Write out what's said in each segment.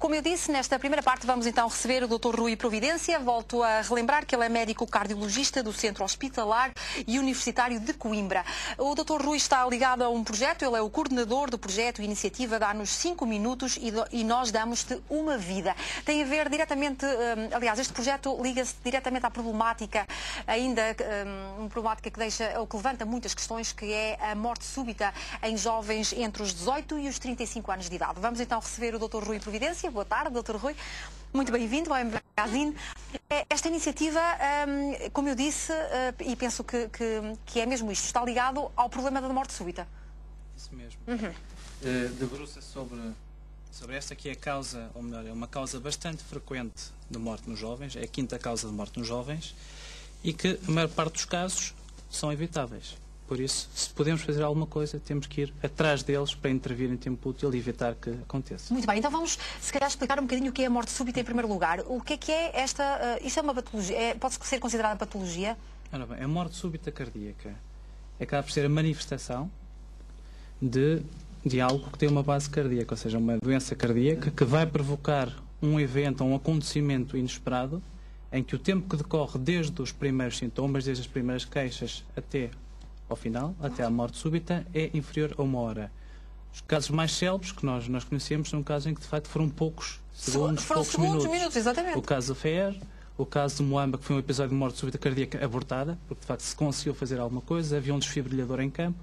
Como eu disse, nesta primeira parte vamos então receber o Dr. Rui Providência. Volto a relembrar que ele é médico cardiologista do Centro Hospitalar e Universitário de Coimbra. O Dr. Rui está ligado a um projeto, ele é o coordenador do projeto Iniciativa Dá-nos 5 minutos e nós damos-te uma vida. Tem a ver diretamente, aliás, este projeto liga-se diretamente à problemática, ainda uma problemática que deixa, ou que levanta muitas questões, que é a morte súbita em jovens entre os 18 e os 35 anos de idade. Vamos então receber o Dr. Rui Providência. Boa tarde, Dr. Rui. Muito bem-vindo ao Magazine. Esta iniciativa, como eu disse, e penso que é mesmo isto, está ligado ao problema da morte súbita. Isso mesmo. Debruça sobre esta que é a causa, ou melhor, é uma causa bastante frequente de morte nos jovens, é a quinta causa de morte nos jovens, e que a maior parte dos casos são evitáveis. Por isso, se podemos fazer alguma coisa, temos que ir atrás deles para intervir em tempo útil e evitar que aconteça. Muito bem, então vamos, se calhar, explicar um bocadinho o que é a morte súbita em primeiro lugar. O que é esta... Isto é uma patologia? Pode ser considerada patologia? Ora bem, a morte súbita cardíaca acaba por ser a manifestação de algo que tem uma base cardíaca, ou seja, uma doença cardíaca que vai provocar um evento ou um acontecimento inesperado em que o tempo que decorre desde os primeiros sintomas, desde as primeiras queixas até ao final, até à morte súbita, é inferior a 1 hora. Os casos mais célebres que nós conhecemos são casos em que, de facto, foram poucos segundos, poucos minutos. Exatamente. O caso do FER, o caso do Moamba, que foi um episódio de morte súbita cardíaca abortada, porque, de facto, se conseguiu fazer alguma coisa, havia um desfibrilhador em campo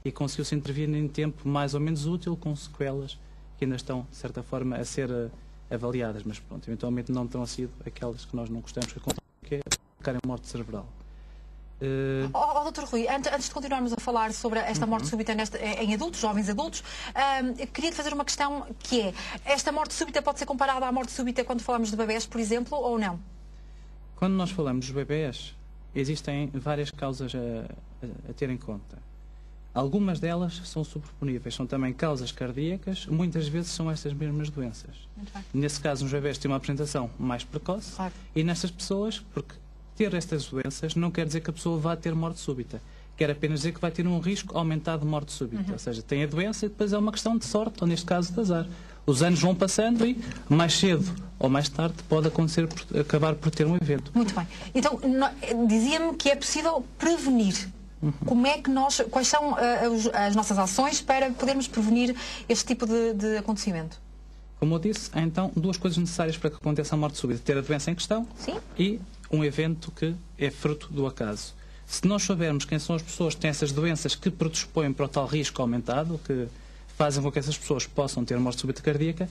e conseguiu-se intervir em tempo mais ou menos útil, com sequelas que ainda estão, de certa forma, a ser avaliadas, mas, pronto, eventualmente não terão sido aquelas que nós não gostamos que aconteçam, que é ficar em morte cerebral. Dr. Rui, antes de continuarmos a falar sobre esta morte súbita em adultos, jovens adultos, queria-te fazer uma questão que é, esta morte súbita pode ser comparada à morte súbita quando falamos de bebés, por exemplo, ou não? Quando nós falamos dos bebés, existem várias causas a ter em conta. Algumas delas são sobreponíveis, são também causas cardíacas, muitas vezes são estas mesmas doenças. Nesse caso, os bebés têm uma apresentação mais precoce, claro. E nestas pessoas, porque ter estas doenças não quer dizer que a pessoa vá ter morte súbita. Quer apenas dizer que vai ter um risco aumentado de morte súbita. Ou seja, tem a doença e depois é uma questão de sorte, ou neste caso de azar. Os anos vão passando e mais cedo ou mais tarde pode acabar por ter um evento. Muito bem. Então, dizia-me que é possível prevenir. Como é que quais são as nossas ações para podermos prevenir este tipo de acontecimento? Como eu disse, há então duas coisas necessárias para que aconteça a morte súbita. Ter a doença em questão. Sim. E um evento que é fruto do acaso. Se nós soubermos quem são as pessoas que têm essas doenças que predispõem para o tal risco aumentado, que fazem com que essas pessoas possam ter morte súbita cardíaca,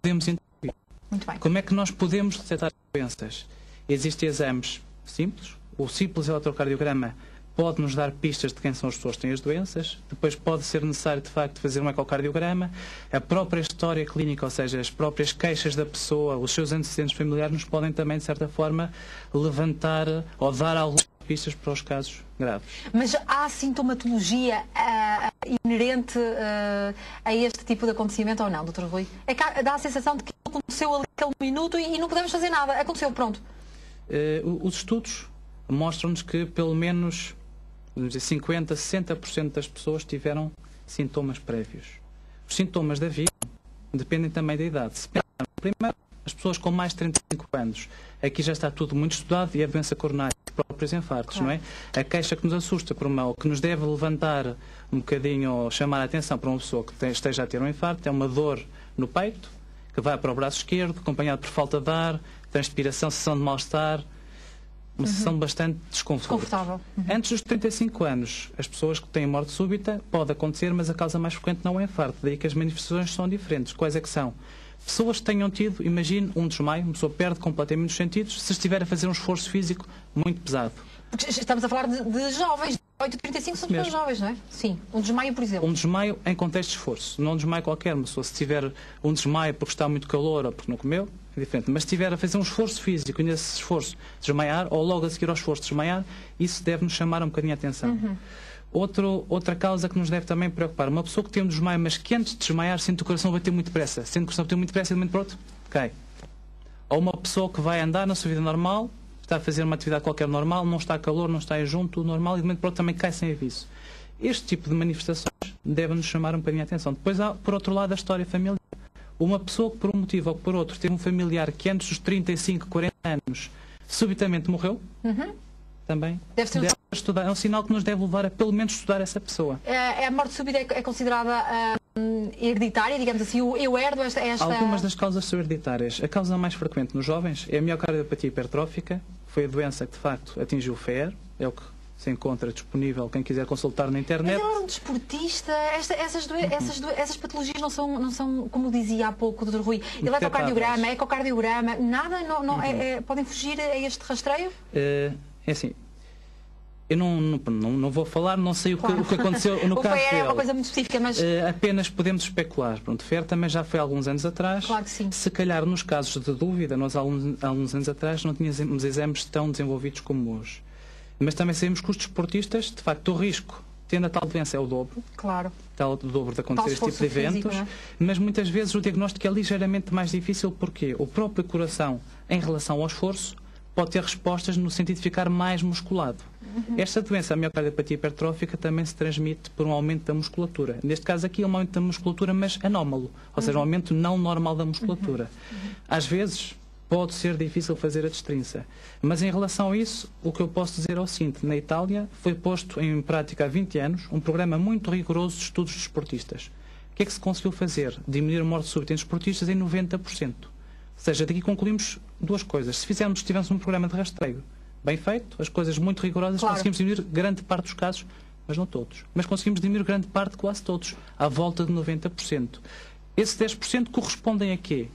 podemos intervir. Muito bem. Como é que nós podemos detectar as doenças? Existem exames simples. O simples eletrocardiograma pode nos dar pistas de quem são as pessoas que têm as doenças. Depois pode ser necessário, de facto, fazer um ecocardiograma. A própria história clínica, ou seja, as próprias queixas da pessoa, os seus antecedentes familiares, nos podem também, de certa forma, levantar ou dar algumas pistas para os casos graves. Mas há sintomatologia inerente a este tipo de acontecimento ou não, Dr. Rui? É que dá a sensação de que aconteceu ali aquele minuto e não podemos fazer nada. Aconteceu, pronto. Os estudos mostram-nos que, pelo menos, vamos dizer, 50, 60% das pessoas tiveram sintomas prévios. Os sintomas da vida dependem também da idade. Se pensarmos, primeiro, as pessoas com mais de 35 anos, aqui já está tudo muito estudado e a doença coronária, os próprios infartos, claro. Não é? A queixa que nos assusta, que nos deve levantar um bocadinho ou chamar a atenção para uma pessoa que esteja a ter um infarto, é uma dor no peito, que vai para o braço esquerdo, acompanhado por falta de ar, transpiração, sensação de mal-estar, uma sensação bastante desconfortável. Antes dos 35 anos, as pessoas que têm morte súbita pode acontecer, mas a causa mais frequente não é o infarto. Daí que as manifestações são diferentes. Quais é que são? Pessoas que tenham tido, imagine, um desmaio, uma pessoa perde completamente os sentidos se estiver a fazer um esforço físico muito pesado. Porque estamos a falar de jovens, 8 a 35 são pessoas jovens, não é? Sim, um desmaio, por exemplo. Um desmaio em contexto de esforço, não um desmaio qualquer. Uma pessoa, se tiver um desmaio porque está muito calor ou porque não comeu, é diferente. Mas se estiver a fazer um esforço físico e nesse esforço desmaiar, ou logo a seguir ao esforço desmaiar, isso deve-nos chamar um bocadinho a atenção. Outra causa que nos deve também preocupar, uma pessoa que tem um desmaio, mas que antes de desmaiar sente o coração bater muito depressa. Sente o coração bater muito depressa e de momento para outro, cai. Ou uma pessoa que vai andar na sua vida normal, está a fazer uma atividade qualquer normal, não está a calor, não está a junto, tudo normal, e de momento para outro também cai sem aviso. Este tipo de manifestações deve-nos chamar um bocadinho a atenção. Depois há, por outro lado, a história familiar. Uma pessoa que, por um motivo ou por outro, teve um familiar que antes dos 35, 40 anos, subitamente morreu, também deve estudar. É um sinal que nos deve levar a, pelo menos, estudar essa pessoa. A morte súbita é considerada hereditária, digamos assim, eu herdo esta... Algumas das causas são hereditárias. A causa mais frequente nos jovens é a miocardiopatia hipertrófica. Foi a doença que, de facto, atingiu o FER. É o que se encontra disponível, quem quiser consultar na internet. Mas ele é um desportista. Essas patologias não são, como dizia há pouco o Dr. Rui, eletrocardiograma, ecocardiograma, nada, podem fugir a este rastreio? É assim, eu não vou falar, não sei o que aconteceu no caso dele. É uma coisa muito específica, mas... Apenas podemos especular. Pronto, FER também já foi há alguns anos atrás. Claro que sim. Se calhar nos casos de dúvida, nós há alguns anos atrás não tínhamos exames tão desenvolvidos como hoje. Mas também sabemos que os desportistas, de facto, o risco, tendo a tal doença, é o dobro. Claro. O dobro de acontecer este tipo de eventos. Físico, mas muitas vezes o diagnóstico é ligeiramente mais difícil porque o próprio coração, em relação ao esforço, pode ter respostas no sentido de ficar mais musculado. Esta doença, a miocardiopatia hipertrófica, também se transmite por um aumento da musculatura. Neste caso aqui é um aumento da musculatura, mas anómalo. Ou seja, um aumento não normal da musculatura. Às vezes pode ser difícil fazer a destrinça. Mas em relação a isso, o que eu posso dizer é o seguinte: na Itália foi posto em prática há 20 anos um programa muito rigoroso de estudos de esportistas. O que é que se conseguiu fazer? Diminuir a morte súbita em desportistas em 90%. Ou seja, daqui concluímos duas coisas. Se tivéssemos um programa de rastreio bem feito, as coisas muito rigorosas, claro, conseguimos diminuir grande parte dos casos, mas não todos. Mas conseguimos diminuir grande parte, quase todos, à volta de 90%. Esses 10% correspondem a quê?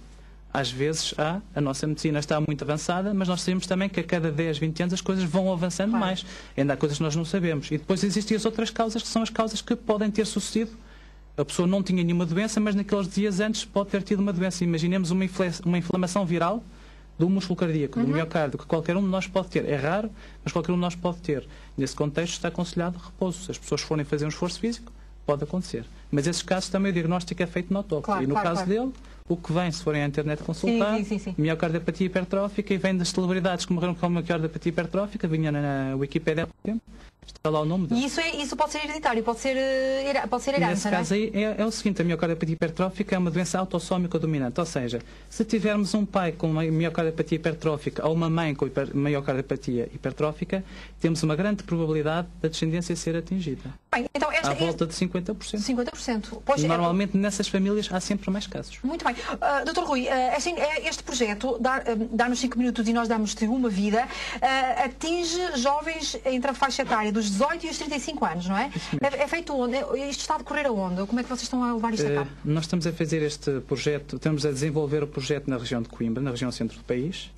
Às vezes a nossa medicina está muito avançada, mas nós sabemos também que a cada 10, 20 anos as coisas vão avançando mais. Ainda há coisas que nós não sabemos. E depois existem as outras causas, que são as causas que podem ter sucedido. A pessoa não tinha nenhuma doença, mas naqueles dias antes pode ter tido uma doença. Imaginemos uma inflamação viral do músculo cardíaco, do miocárdio, que qualquer um de nós pode ter. É raro, mas qualquer um de nós pode ter. Nesse contexto está aconselhado repouso. Se as pessoas forem fazer um esforço físico, pode acontecer. Mas esses casos também o diagnóstico é feito na autópsia. E no caso dele, o que vem, se forem à internet consultar, miocardiopatia hipertrófica, e vem das celebridades que morreram com miocardiopatia hipertrófica, vinha na Wikipédia há pouco tempo, está lá o nome dele. E isso pode ser hereditário, pode ser herança, nesse caso aí é o seguinte: a miocardiopatia hipertrófica é uma doença autossómica dominante, ou seja, se tivermos um pai com miocardiopatia hipertrófica ou uma mãe com miocardiopatia hipertrófica, temos uma grande probabilidade da descendência ser atingida. Bem, então à volta de 50%. 50%. Pois normalmente nessas famílias há sempre mais casos. Muito bem. Dr. Rui, assim, este projeto dá-nos 5 minutos e nós damos-te uma vida, atinge jovens entre a faixa etária dos 18 e os 35 anos, não é? É feito onde? Isto está a decorrer aonde? Como é que vocês estão a levar isto a cabo? Nós estamos a fazer este projeto, estamos a desenvolver o projeto na região de Coimbra, na região centro do país.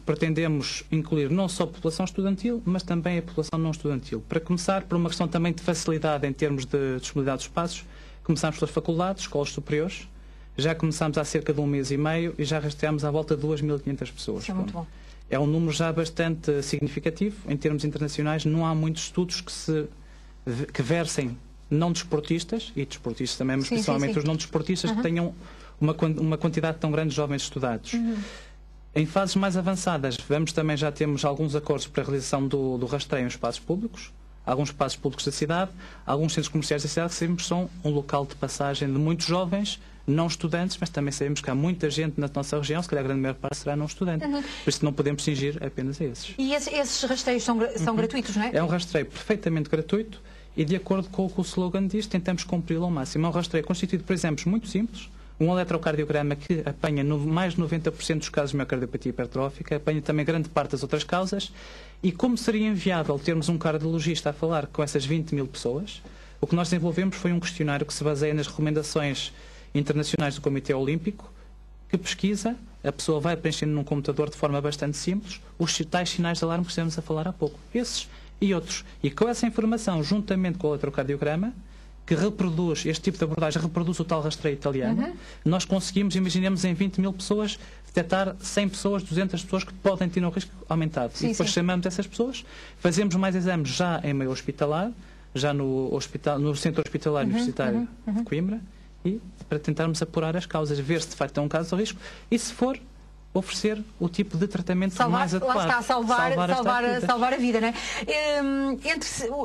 Pretendemos incluir não só a população estudantil, mas também a população não estudantil. Para começar, por uma questão também de facilidade em termos de disponibilidade de espaços, começámos pelas faculdades, escolas superiores, já começámos há cerca de 1 mês e meio e já rastreámos à volta de 2.500 pessoas. Isso é muito bom. É um número já bastante significativo. Em termos internacionais, não há muitos estudos que versem não desportistas, e desportistas também, mas principalmente os não desportistas, que tenham uma quantidade tão grande de jovens estudados. Em fases mais avançadas, já temos alguns acordos para a realização do rastreio em espaços públicos, alguns espaços públicos da cidade, alguns centros comerciais da cidade, que sempre são um local de passagem de muitos jovens, não estudantes, mas também sabemos que há muita gente na nossa região, se calhar a grande maior parte será não estudante. Por isso não podemos cingir apenas a esses. E esses rastreios são gratuitos, não é? É um rastreio perfeitamente gratuito e, de acordo com o que o slogan diz, tentamos cumpri-lo ao máximo. É um rastreio constituído por exemplos muito simples. Um eletrocardiograma que apanha mais de 90% dos casos de miocardiopatia hipertrófica, apanha também grande parte das outras causas. E como seria inviável termos um cardiologista a falar com essas 20.000 pessoas, o que nós desenvolvemos foi um questionário que se baseia nas recomendações internacionais do Comitê Olímpico, que pesquisa, a pessoa vai preenchendo num computador de forma bastante simples os tais sinais de alarme que estivemos a falar há pouco. Esses e outros. E com essa informação, juntamente com o eletrocardiograma, que reproduz, este tipo de abordagem reproduz o tal rastreio italiano, nós conseguimos, imaginemos, em 20.000 pessoas, detectar 100 pessoas, 200 pessoas que podem ter um risco aumentado. E depois chamamos essas pessoas, fazemos mais exames já em meio hospitalar, já no Centro Hospitalar Universitário de Coimbra, e para tentarmos apurar as causas, ver se de facto é um caso de risco, e se for, oferecer o tipo de tratamento mais adequado. Lá está, salvar a vida, não é?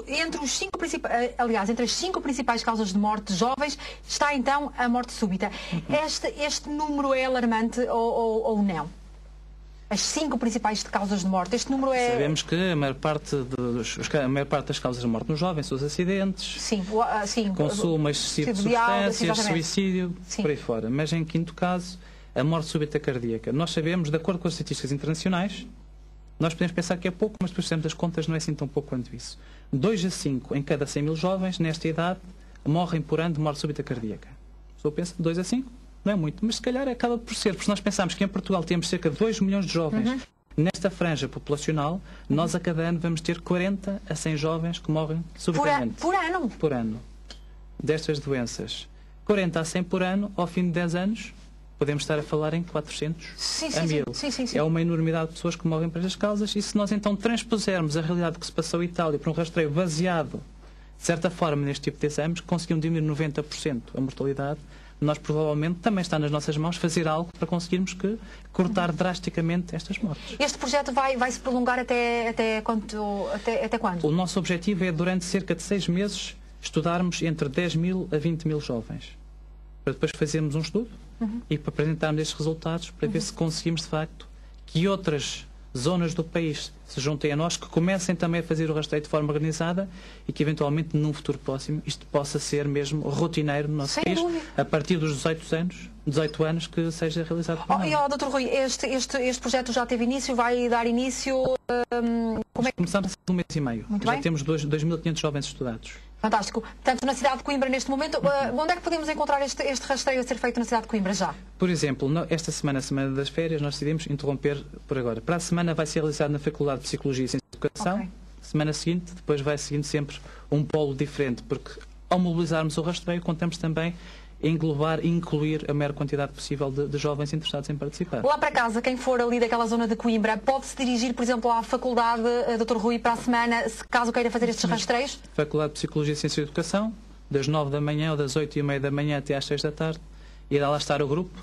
Entre os 5 principais, aliás, entre as 5 principais causas de morte de jovens, está então a morte súbita. Este número é alarmante ou não? As 5 principais causas de morte. Este número é... Sabemos que a maior parte das causas de morte nos jovens são os acidentes, consumo excessivo de substâncias, suicídio, por aí fora. Mas em quinto caso, a morte súbita cardíaca. Nós sabemos, de acordo com as estatísticas internacionais, nós podemos pensar que é pouco, mas depois fizemos as contas, não é assim tão pouco quanto isso. 2 a 5 em cada 100 mil jovens, nesta idade, morrem por ano de morte súbita cardíaca. A pessoa pensa, 2 a 5? Não é muito, mas se calhar acaba por ser, porque nós pensamos que em Portugal temos cerca de 2 milhões de jovens. Nesta franja populacional, nós a cada ano vamos ter 40 a 100 jovens que morrem subitamente. Por ano? Por ano. Destas doenças. 40 a 100 por ano, ao fim de 10 anos, podemos estar a falar em 400 a 1000. É uma enormidade de pessoas que morrem por estas causas, e se nós então transpusermos a realidade que se passou em Itália por um rastreio baseado, de certa forma, neste tipo de exames, conseguiam diminuir 90% a mortalidade, nós provavelmente também está nas nossas mãos fazer algo para conseguirmos cortar drasticamente estas mortes. Este projeto vai se prolongar até quando? O nosso objetivo é, durante cerca de 6 meses, estudarmos entre 10 mil a 20 mil jovens. Para depois fazermos um estudo e para apresentarmos estes resultados, para ver se conseguimos, de facto, que outras zonas do país se juntem a nós, que comecem também a fazer o rastreio de forma organizada e que, eventualmente, num futuro próximo, isto possa ser mesmo rotineiro no nosso país, a partir dos 18 anos que seja realizado. Dr. Rui, este projeto já teve início, vai dar início... Começamos há 1 mês e meio. Muito já bem. Temos 2.500 jovens estudados. Fantástico. Portanto, na cidade de Coimbra, neste momento, onde é que podemos encontrar este rastreio a ser feito na cidade de Coimbra já? Por exemplo, esta semana, a Semana das Férias, nós decidimos interromper por agora. Para a semana vai ser realizado na Faculdade de Psicologia e Ciência de Educação. Semana seguinte, depois vai seguindo sempre um polo diferente, porque ao mobilizarmos o rastreio, contamos também englobar e incluir a maior quantidade possível de jovens interessados em participar. Lá para casa, quem for ali daquela zona de Coimbra, pode-se dirigir, por exemplo, à Faculdade Dr. Rui para a semana, caso queira fazer estes rastreios? Faculdade de Psicologia e Ciência de Educação, das 9 da manhã ou das 8h30 da manhã até às 6 da tarde. Irá lá estar o grupo,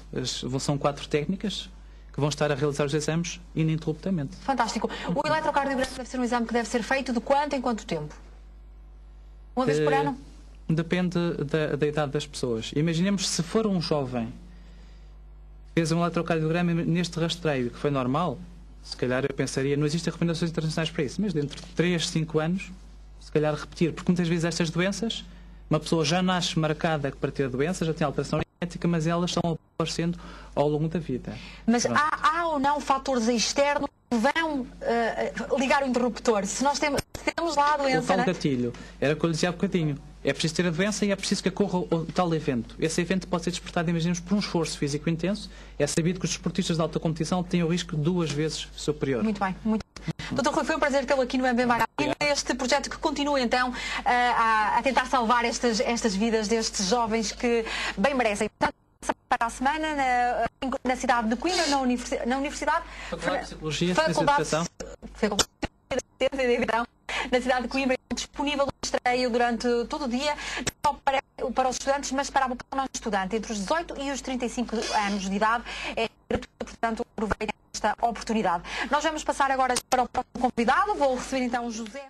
são 4 técnicas, que vão estar a realizar os exames ininterruptamente. Fantástico. O eletrocardiograma deve ser um exame que deve ser feito de quanto em quanto tempo? Uma vez por ano? Depende da idade das pessoas. Imaginemos, se for um jovem que fez um eletrocardiograma neste rastreio, que foi normal, se calhar eu pensaria, não existem recomendações internacionais para isso, mas dentro de 3, 5 anos, se calhar repetir, porque muitas vezes estas doenças, uma pessoa já nasce marcada para ter a doença, já tem alteração genética, mas elas estão aparecendo ao longo da vida. Mas há ou não fatores externos que vão ligar o interruptor? Se nós temos lá a doença... O tal gatilho, era o que eu lhe dizia há bocadinho. É preciso ter a doença e é preciso que ocorra o tal evento. Esse evento pode ser despertado, imaginemos, por um esforço físico intenso. É sabido que os desportistas de alta competição têm o risco 2 vezes superior. Muito bem, muito bem. Dr. Rui, foi um prazer tê-lo aqui no MBMA. Este projeto que continua, então, a tentar salvar estas vidas destes jovens que bem merecem. Portanto, para a semana, na cidade de Coimbra, na Universidade... Faculdade de Psicologia e Ciência de Educação. Na cidade de Coimbra, disponível no rastreio durante todo o dia, não só para os estudantes, mas para o não-estudante, entre os 18 e os 35 anos de idade. É gratuito, portanto, aproveitem esta oportunidade. Nós vamos passar agora para o próximo convidado. Vou receber então o José...